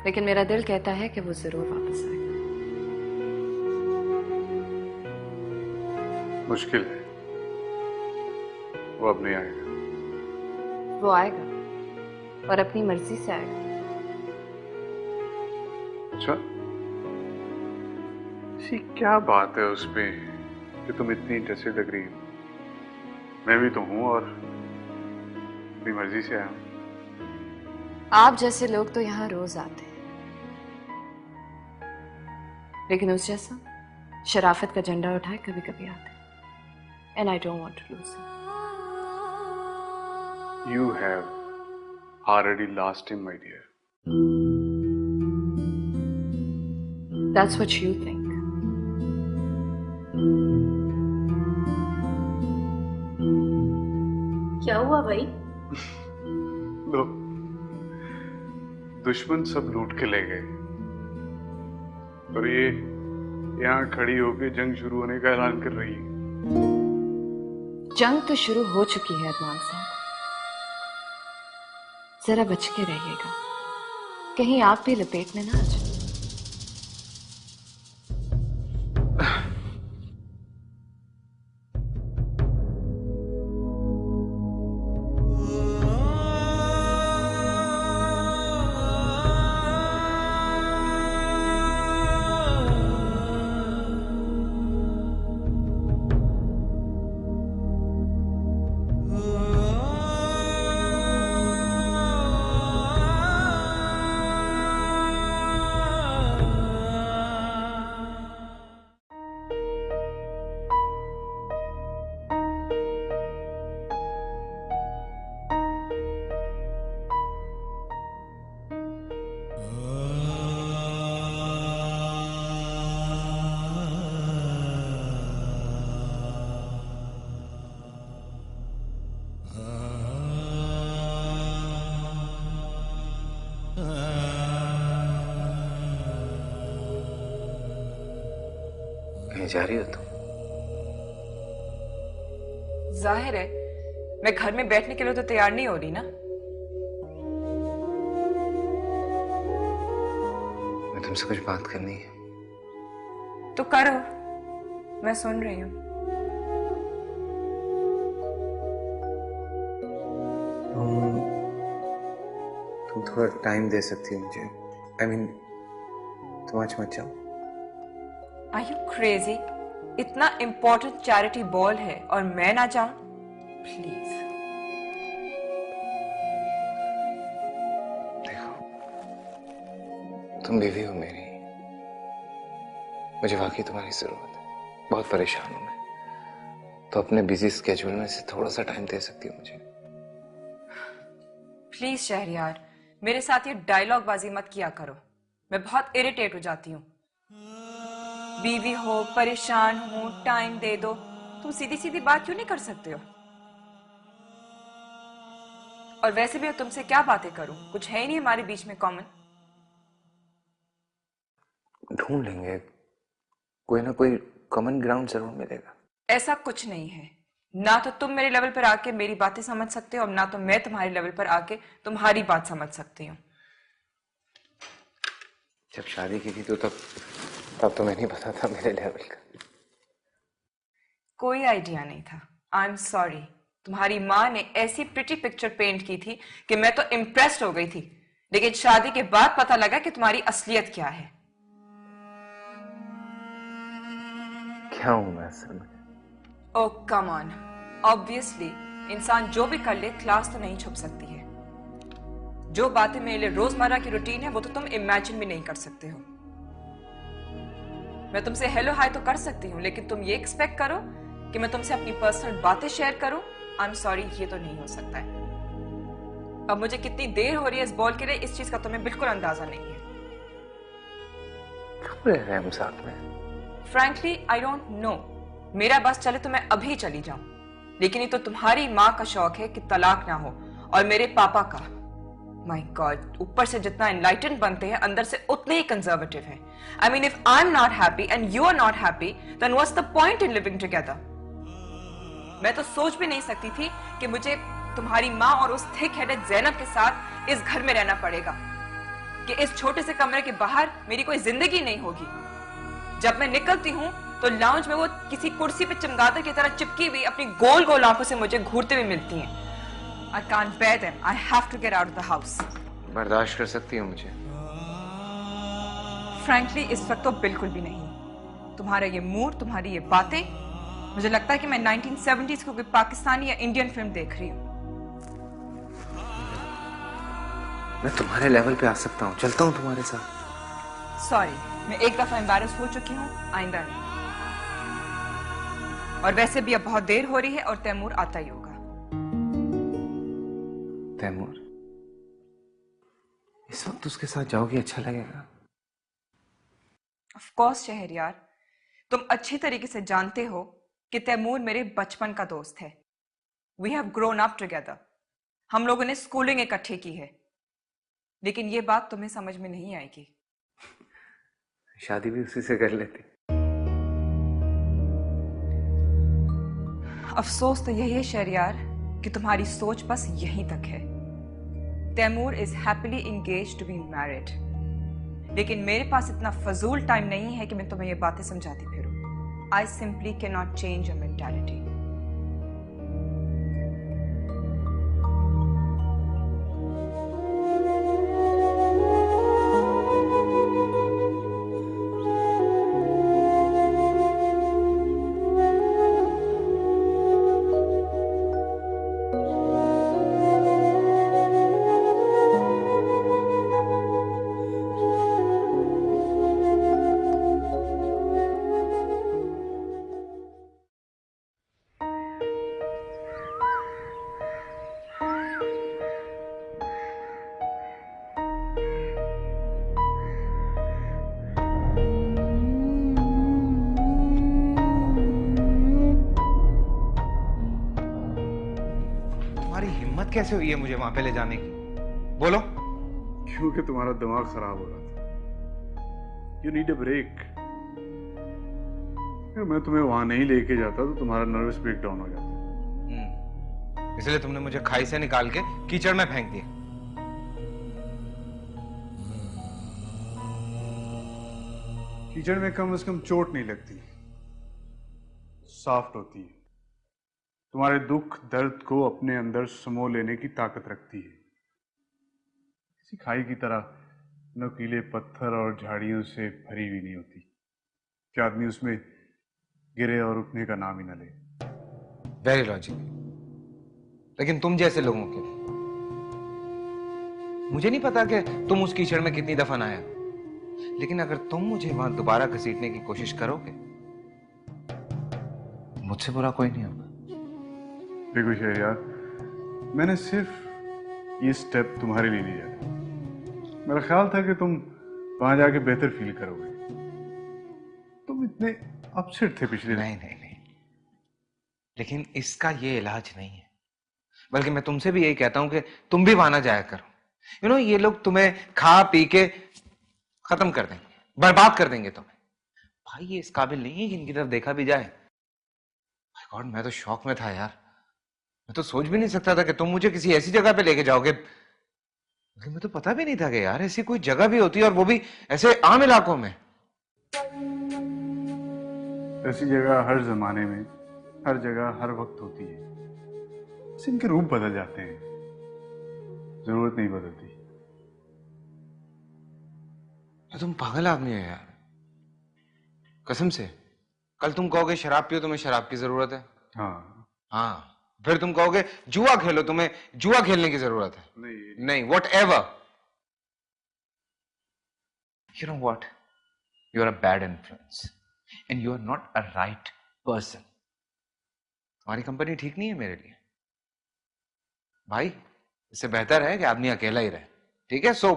लेकिन मेरा दिल कहता है कि वो जरूर वापस आएगा। मुश्किल है, वो अब नहीं आएगा। वो आएगा और अपनी मर्जी से आएगा। अच्छा, ऐसी क्या बात है उसपे कि तुम इतनी इंटरेस्टेड लग रही हो? मैं भी तो हूं और अपनी मर्जी से आया हूं। आप जैसे लोग तो यहाँ रोज आते हैं, लेकिन उस जैसा शराफत का झंडा उठाए कभी कभी आते हैं। And I don't want to lose him. You have already lost him, my dear. That's what you think. क्या हुआ भाई? लो, दुश्मन सब लूट के ले गए और ये यहाँ खड़ी होके जंग शुरू होने का ऐलान कर रही है। जंग तो शुरू हो चुकी है अदनान साहब, जरा बच के रहिएगा, कहीं आप भी लपेट में ना आ जाए। कहीं जा रही हो तुम? जाहिर है मैं घर में बैठने के लिए तो तैयार नहीं हो रही ना। मैं तुमसे कुछ बात करनी है। तो करो, मैं सुन रही हूँ। तुम थोड़ा टाइम दे सकती हो मुझे? तुम आज मत जाओ। Are you crazy? इतना इंपॉर्टेंट चैरिटी बॉल है और मैं ना जाऊं? प्लीज। देखो, तुम बीवी हो मेरी, मुझे वाकई तुम्हारी जरूरत है, बहुत परेशान हूं मैं, तो अपने बिजी स्केड्यूल में से थोड़ा सा टाइम दे सकती हो मुझे? प्लीज शहरयार, मेरे साथ ये डायलॉग बाजी मत किया करो, मैं बहुत इरिटेट हो जाती हूँ। बीवी हो, परेशान हो, टाइम दे दो, तुम सीधी सीधी बात क्यों नहीं कर सकते हो? और वैसे भी तुमसे क्या बातें करूं, कुछ है ही नहीं हमारे बीच में कॉमन। ढूंढ लेंगे, कोई ना कोई कॉमन ग्राउंड जरूर मिलेगा। ऐसा कुछ नहीं है, ना तो तुम मेरे लेवल पर आके मेरी बातें समझ सकते हो और ना तो मैं तुम्हारे लेवल पर आके तुम्हारी बात समझ सकती हूँ। जब शादी की थी तो तब तो मैं नहीं पता था मेरे लेवल का। कोई आइडिया नहीं था। I am sorry. तुम्हारी माँ ने ऐसी प्रिटी पिक्चर पेंट की थी कि मैं तो इम्प्रेस्ड हो गई थी, लेकिन शादी के बाद पता लगा कि तुम्हारी असलियत क्या है। क्या हूं मैं असल में? ओह कम ऑन, ऑब्वियसली इंसान जो भी कर ले क्लास तो नहीं छुप सकती है। जो बातें मेरे लिए रोजमर्रा की रूटीन है वो तो तुम इमेजिन भी नहीं कर सकते हो। मैं तुमसे हेलो हाय तो कर सकती हूँ, लेकिन तुम ये एक्सपेक्ट करो कि मैं तुमसे अपनी पर्सनल बातें शेयर करूं? आई एम सॉरी, ये तो नहीं हो सकता है। अब मुझे कितनी देर हो रही है इस बॉल के लिए, इस चीज का तुम्हें बिल्कुल अंदाजा नहीं है। कब रह रहे हम साथ में? Frankly I don't know. मेरा बस चले तो मैं अभी चली जाऊं, लेकिन ये तो तुम्हारी माँ का शौक है कि तलाक ना हो, और मेरे पापा का, माय गॉड, ऊपर से जितना एनलाइटेंड बनते हैं अंदर से उतने ही कंजर्वेटिव हैं। I mean if I am not happy and you are not happy, then what's the point in living together? मैं तो सोच भी नहीं सकती थी कि मुझे तुम्हारी माँ और उस थिक हेडेड ज़ैनब के साथ इस घर में रहना पड़ेगा। कि इस छोटे से कमरे के बाहर मेरी कोई जिंदगी नहीं होगी। जब मैं निकलती हूँ तो लाउंज में वो किसी कुर्सी पे चमगादड़ की तरह चिपकी हुई अपनी गोल गोल आंखों से मुझे घूरते हुए मिलती हैं। I can't bear them. I have to get out of the house. बर्दाश्त कर सकती हो मुझे? Frankly, इस वक्त तो बिल्कुल भी नहीं। तुम्हारा ये मूड, तुम्हारी ये बातें, मुझे लगता है कि मैं 1970s को कोई पाकिस्तानी या इंडियन फिल्म देख रही हूँ। मैं तुम्हारे लेवल पे आ सकता हूँ, चलता हूँ तुम्हारे साथ। सॉरी, मैं एक दफा एम्बैरस हो चुकी हूँ, आइंदा नहीं। और वैसे भी अब बहुत देर हो रही है और तैमूर आता ही होगा। तैमूर? इस वक्त उसके साथ जाओगी अच्छा लगेगा? ऑफ कोर्स शहरयार, तुम अच्छी तरीके से जानते हो कि तैमूर मेरे बचपन का दोस्त है। We have grown up together. हम लोगों ने स्कूलिंग इकट्ठे की है। लेकिन ये बात तुम्हें समझ में नहीं आएगी। शादी भी उसी से कर लेती। अफसोस तो यही है शहरयार कि तुम्हारी सोच बस यहीं तक है। Taimur is happily engaged to be married, लेकिन मेरे पास इतना फजूल टाइम नहीं है कि मैं तुम्हें ये बातें समझाती फिरूं। I simply can not change your mentality. कैसे हुई है मुझे वहां पे ले जाने की? बोलो। क्योंकि तुम्हारा दिमाग खराब हो रहा था। You need a break. मैं तुम्हें वहां नहीं लेके जाता तो तुम्हारा नर्वस ब्रेकडाउन हो जाता। इसलिए तुमने मुझे खाई से निकाल के कीचड़ में फेंक दिया। कीचड़ में कम से कम चोट नहीं लगती, सॉफ्ट होती है। तुम्हारे दुख दर्द को अपने अंदर समो लेने की ताकत रखती है। किसी खाई की तरह नुकीले पत्थर और झाड़ियों से भरी हुई नहीं होती कि आदमी उसमें गिरे और उठने का नाम ही न ले। Very logical. लेकिन तुम जैसे लोगों के लिए मुझे नहीं पता कि तुम उस कीचड़ में कितनी दफा नहाए, लेकिन अगर तुम मुझे वहां दोबारा घसीटने की कोशिश करोगे तो मुझसे बुरा कोई नहीं होगा। देखो शहरयार, मैंने सिर्फ ये स्टेप तुम्हारे लिए लिया था। मेरा ख्याल था कि तुम वहां जाके बेहतर फील करोगे। तुम इतने अपसेट थे पिछले। नहीं नहीं नहीं, लेकिन इसका ये इलाज नहीं है। बल्कि मैं तुमसे भी यही कहता हूं कि तुम भी वहां ना जाया करो। ये लोग तुम्हें खा पी के खत्म कर देंगे, बर्बाद कर देंगे तुम्हें। भाई ये इस काबिल नहीं है कि इनकी तरफ देखा भी जाए। माय गॉड, मैं तो शौक में था यार। मैं तो सोच भी नहीं सकता था कि तुम मुझे किसी ऐसी जगह पे लेके जाओगे। लेकिन मैं तो पता भी नहीं था कि यार ऐसी कोई जगह भी होती है, और वो भी ऐसे आम इलाकों में। ऐसी जगह हर जमाने में, हर जगह, हर वक्त होती है। बस इनके रूप बदल जाते हैं, जरूरत नहीं बदलती। तुम पागल आदमी हो यार, कसम से। कल तुम कहोगे शराब पियो, तुम्हें शराब की जरूरत है। हाँ, फिर तुम कहोगे जुआ खेलो, तुम्हें जुआ खेलने की जरूरत है। नहीं, whatever. You know what, you are a bad influence and you are not a right person. तुम्हारी कंपनी ठीक नहीं है मेरे लिए भाई। इससे बेहतर है कि आदमी अकेला ही रहे। ठीक है? सो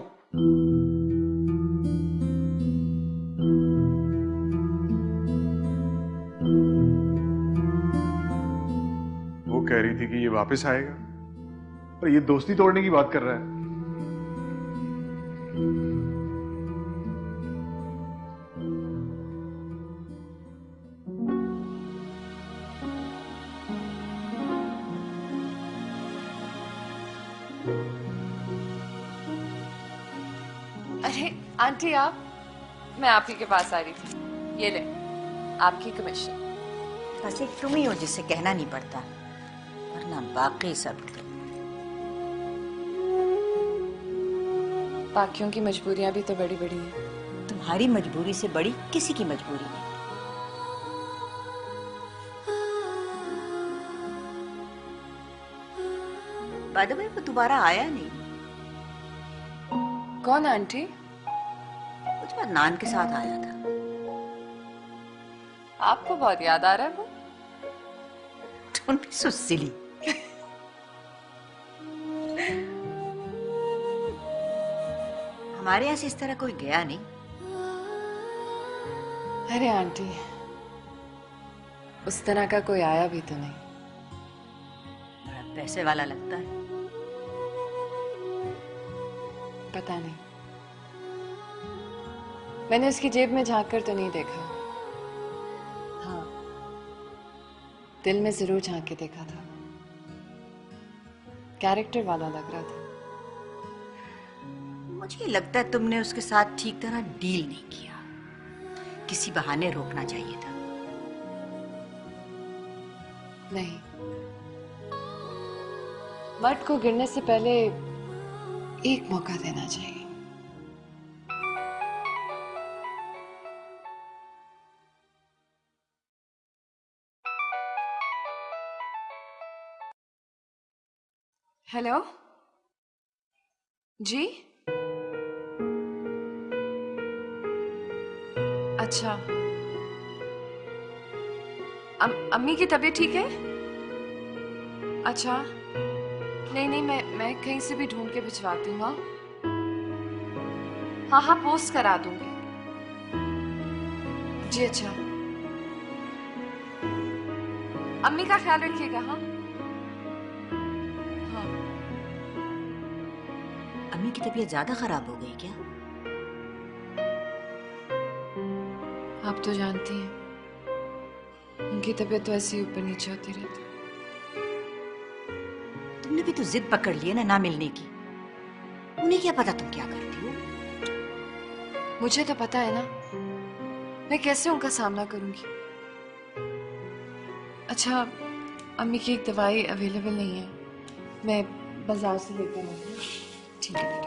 कह रही थी कि ये वापस आएगा और ये दोस्ती तोड़ने की बात कर रहा है। अरे आंटी आप, मैं आप ही के पास आ रही थी। ये ले आपकी कमीशन। बस एक तुम ही हो जिसे कहना नहीं पड़ता, वरना बाकी सब बाकियों की मजबूरियां भी तो बड़ी बड़ी हैं। तुम्हारी मजबूरी से बड़ी किसी की मजबूरी नहीं। बाय द वे वो दोबारा आया नहीं। कौन आंटी? कुछ बात नान के साथ आया था। आपको बहुत याद आ रहा है वो। Don't be so silly. हमारे यहाँ से इस तरह कोई गया नहीं। अरे आंटी, उस तरह का कोई आया भी तो नहीं। बड़ा पैसे वाला लगता है। पता नहीं, मैंने उसकी जेब में झांक कर तो नहीं देखा। हाँ, दिल में जरूर झांक के देखा था। कैरेक्टर वाला लग रहा था। मुझे लगता है तुमने उसके साथ ठीक तरह डील नहीं किया। किसी बहाने रोकना चाहिए था। नहीं, मर्द को गिरने से पहले एक मौका देना चाहिए। हेलो जी, अच्छा, अम्मी की तबीयत ठीक है? अच्छा, नहीं नहीं, मैं कहीं से भी ढूंढ के भिजवाती हूँ। हाँ हाँ, पोस्ट करा दूंगी जी। अच्छा, अम्मी का ख्याल रखिएगा। हाँ हाँ। अम्मी की तबीयत ज्यादा खराब हो गई क्या? आप तो जानती हैं, उनकी तबीयत तो ऐसे ही ऊपर नीचे होती रहती है। तुमने भी तो जिद पकड़ ली है ना मिलने की। उन्हें क्या पता तुम क्या करती हो? मुझे तो पता है ना, मैं कैसे उनका सामना करूंगी। अच्छा, अम्मी की एक दवाई अवेलेबल नहीं है, मैं बाजार से लेकर आऊंगी। ठीक है बेटा।